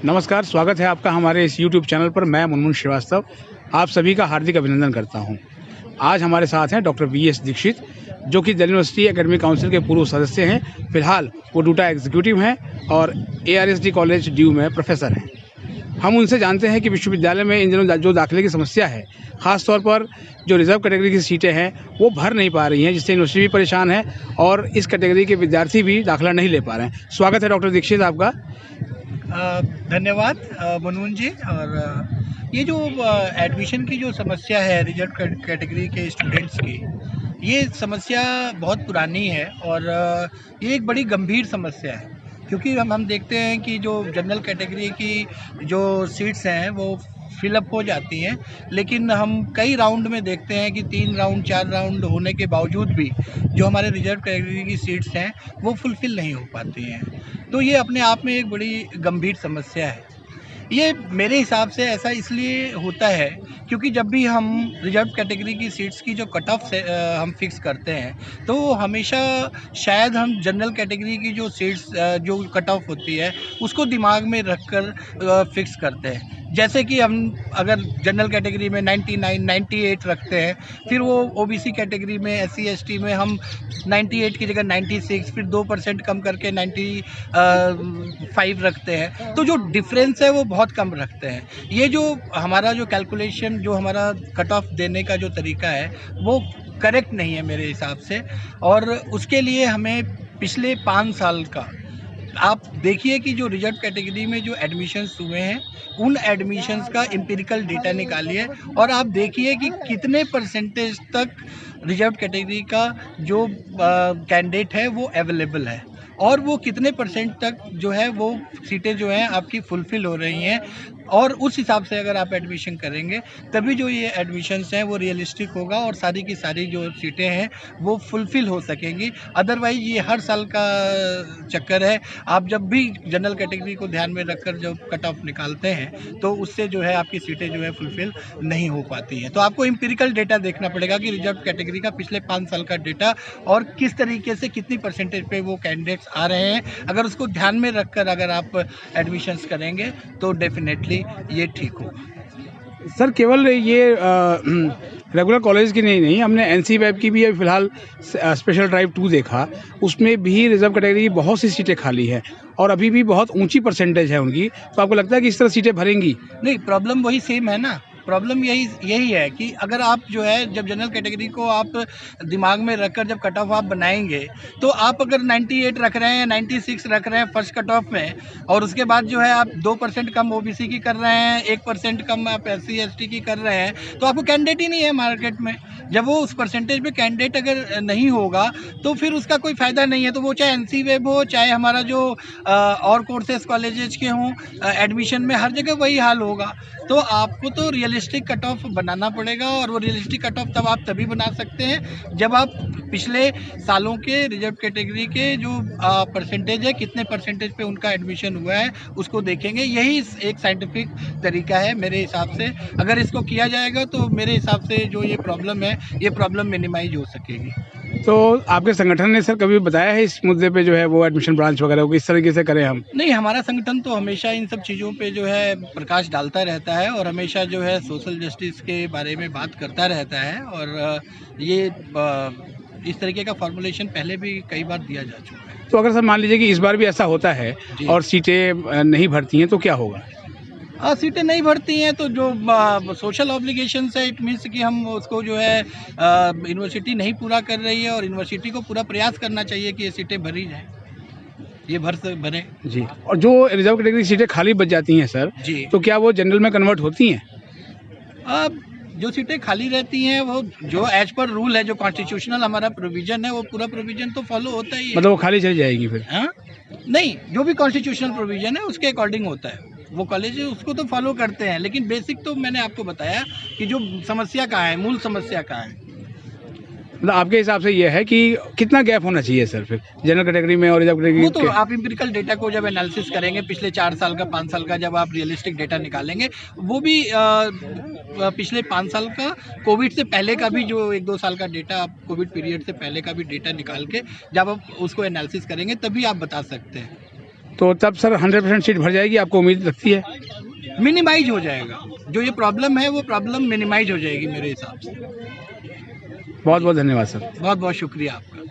नमस्कार, स्वागत है आपका हमारे इस यूट्यूब चैनल पर। मैं मुनमुन श्रीवास्तव आप सभी का हार्दिक अभिनंदन करता हूं। आज हमारे साथ हैं डॉक्टर वी.एस. दीक्षित, जो कि दिल्ली यूनिवर्सिटी एकेडमिक काउंसिल के पूर्व सदस्य हैं। फिलहाल वो डूटा एग्जीक्यूटिव हैं और ARSD कॉलेज ड्यू में प्रोफेसर हैं। हम उनसे जानते हैं कि विश्वविद्यालय में इन दिनों जो दाखिले की समस्या है, ख़ास तौर पर जो रिजर्व कैटेगरी की सीटें हैं वो भर नहीं पा रही हैं, जिससे यूनिवर्सिटी भी परेशान है और इस कैटेगरी के विद्यार्थी भी दाखिला नहीं ले पा रहे हैं। स्वागत है डॉक्टर दीक्षित आपका। धन्यवाद मुनमुन जी। और ये जो एडमिशन की जो समस्या है रिजर्व कैटेगरी के स्टूडेंट्स की, ये समस्या बहुत पुरानी है और ये एक बड़ी गंभीर समस्या है, क्योंकि हम देखते हैं कि जो जनरल कैटेगरी की जो सीट्स हैं वो फिलअप हो जाती हैं, लेकिन हम कई राउंड में देखते हैं कि 3 राउंड 4 राउंड होने के बावजूद भी जो हमारे रिजर्व कैटेगरी की सीट्स हैं वो फुलफ़िल नहीं हो पाती हैं। तो ये अपने आप में एक बड़ी गंभीर समस्या है। ये मेरे हिसाब से ऐसा इसलिए होता है क्योंकि जब भी हम रिजर्व कैटेगरी की सीट्स की जो कट ऑफ से हम फिक्स करते हैं, तो हमेशा शायद हम जनरल कैटेगरी की जो सीट्स जो कट ऑफ होती है उसको दिमाग में रख कर फिक्स करते हैं। जैसे कि हम अगर जनरल कैटेगरी में 99, 98 रखते हैं, फिर वो OBC कैटेगरी में SC ST में हम 98 की जगह 96, फिर 2% कम करके 95 रखते हैं। तो जो डिफरेंस है वो बहुत कम रखते हैं। ये जो हमारा जो कैलकुलेशन, जो हमारा कट ऑफ देने का जो तरीका है वो करेक्ट नहीं है मेरे हिसाब से। और उसके लिए हमें पिछले 5 साल का आप देखिए कि जो रिजर्व कैटेगरी में जो एडमिशन्स हुए हैं उन एडमिशन्स का एम्पिरिकल डेटा निकालिए और आप देखिए कि कितने परसेंटेज तक रिजर्व कैटेगरी का जो कैंडिडेट है वो अवेलेबल है और वो कितने परसेंट तक जो है वो सीटें जो हैं आपकी फुलफ़िल हो रही हैं। और उस हिसाब से अगर आप एडमिशन करेंगे तभी जो ये एडमिशन्स हैं वो रियलिस्टिक होगा और सारी की सारी जो सीटें हैं वो फुलफ़िल हो सकेंगी। अदरवाइज़ ये हर साल का चक्कर है। आप जब भी जनरल कैटेगरी को ध्यान में रखकर जो कट ऑफ निकालते हैं तो उससे जो है आपकी सीटें जो है फुलफ़िल नहीं हो पाती हैं। तो आपको एम्पिरिकल डेटा देखना पड़ेगा कि रिजर्व कैटेगरी का पिछले 5 साल का डेटा और किस तरीके से कितनी परसेंटेज पे वो कैंडिडेट्स आ रहे हैं। अगर उसको ध्यान में रखकर अगर आप एडमिशन्स करेंगे तो डेफिनेटली ये ठीक होगा। सर, केवल ये रेगुलर कॉलेज की नहीं, हमने NC-WEB की भी अभी फ़िलहाल स्पेशल ड्राइव 2 देखा। उसमें भी रिजर्व कैटेगरी की बहुत सी सीटें खाली है और अभी भी बहुत ऊंची परसेंटेज है उनकी। तो आपको लगता है कि इस तरह सीटें भरेंगी? नहीं, प्रॉब्लम वही सेम है ना। प्रॉब्लम यही है कि अगर आप जो है जब जनरल कैटेगरी को आप दिमाग में रखकर जब कट ऑफ आप बनाएंगे तो आप अगर 98 रख रहे हैं, 96 रख रहे हैं फर्स्ट कट ऑफ में, और उसके बाद जो है आप 2% कम OBC की कर रहे हैं, 1% कम आप SC ST की कर रहे हैं, तो आपको कैंडिडेट ही नहीं है मार्केट में। जब वो उस परसेंटेज पे कैंडिडेट अगर नहीं होगा तो फिर उसका कोई फ़ायदा नहीं है। तो वो चाहे NC-WEB हो, चाहे हमारा जो और कोर्सेज कॉलेजेस के हों, एडमिशन में हर जगह वही हाल होगा। तो आपको तो रियलिस्टिक कट ऑफ बनाना पड़ेगा और वो रियलिस्टिक कट ऑफ तब आप तभी बना सकते हैं जब आप पिछले सालों के रिजर्व कैटेगरी के जो परसेंटेज है, कितने परसेंटेज पे उनका एडमिशन हुआ है उसको देखेंगे। यही एक साइंटिफिक तरीका है मेरे हिसाब से। अगर इसको किया जाएगा तो मेरे हिसाब से जो ये प्रॉब्लम है ये प्रॉब्लम मिनिमाइज हो सकेगी। तो आपके संगठन ने सर कभी बताया है इस मुद्दे पे जो है वो एडमिशन ब्रांच वगैरह को किस तरीके से करें हम? नहीं, हमारा संगठन तो हमेशा इन सब चीज़ों पे जो है प्रकाश डालता रहता है और हमेशा जो है सोशल जस्टिस के बारे में बात करता रहता है। और ये इस तरीके का फॉर्मुलेशन पहले भी कई बार दिया जा चुका है। तो अगर सर मान लीजिए कि इस बार भी ऐसा होता है और सीटें नहीं भरती हैं तो क्या होगा? सीटें नहीं भरती हैं तो जो सोशल ऑब्लिगेशंस है, इट मीन्स कि हम उसको जो है यूनिवर्सिटी नहीं पूरा कर रही है और यूनिवर्सिटी को पूरा प्रयास करना चाहिए कि ये सीटें भरी जाएँ, ये भरें। जी। और जो रिजर्व कैटेगरी सीटें खाली बच जाती हैं सर जी। तो क्या वो जनरल में कन्वर्ट होती हैं? अब जो सीटें खाली रहती हैं वो जो एज पर रूल है, जो कॉन्स्टिट्यूशनल हमारा प्रोविज़न है वो पूरा प्रोविज़न तो फॉलो होता ही है। मतलब वो खाली चली जाएगी फिर? हाँ? नहीं, जो भी कॉन्स्टिट्यूशनल प्रोविज़न है उसके अकॉर्डिंग होता है। वो कॉलेज उसको तो फॉलो करते हैं, लेकिन बेसिक तो मैंने आपको बताया कि जो समस्या कहाँ है, मूल समस्या कहाँ है। मतलब आपके हिसाब से ये है कि कितना गैप होना चाहिए सर फिर जनरल कैटेगरी में और रिजर्व कैटेगरी वो तो आप एम्पिरिकल डेटा को जब एनालिसिस करेंगे, पिछले 4 साल का 5 साल का जब आप रियलिस्टिक डेटा निकालेंगे, वो भी पिछले 5 साल का, कोविड से पहले का भी जो 1-2 साल का डेटा, आप कोविड पीरियड से पहले का भी डेटा निकाल के जब आप उसको एनालिसिस करेंगे तभी आप बता सकते हैं। तो तब सर 100% सीट भर जाएगी, आपको उम्मीद लगती है? मिनिमाइज हो जाएगा, जो ये प्रॉब्लम है वो प्रॉब्लम मिनिमाइज हो जाएगी मेरे हिसाब से। बहुत बहुत धन्यवाद सर। बहुत बहुत शुक्रिया आपका।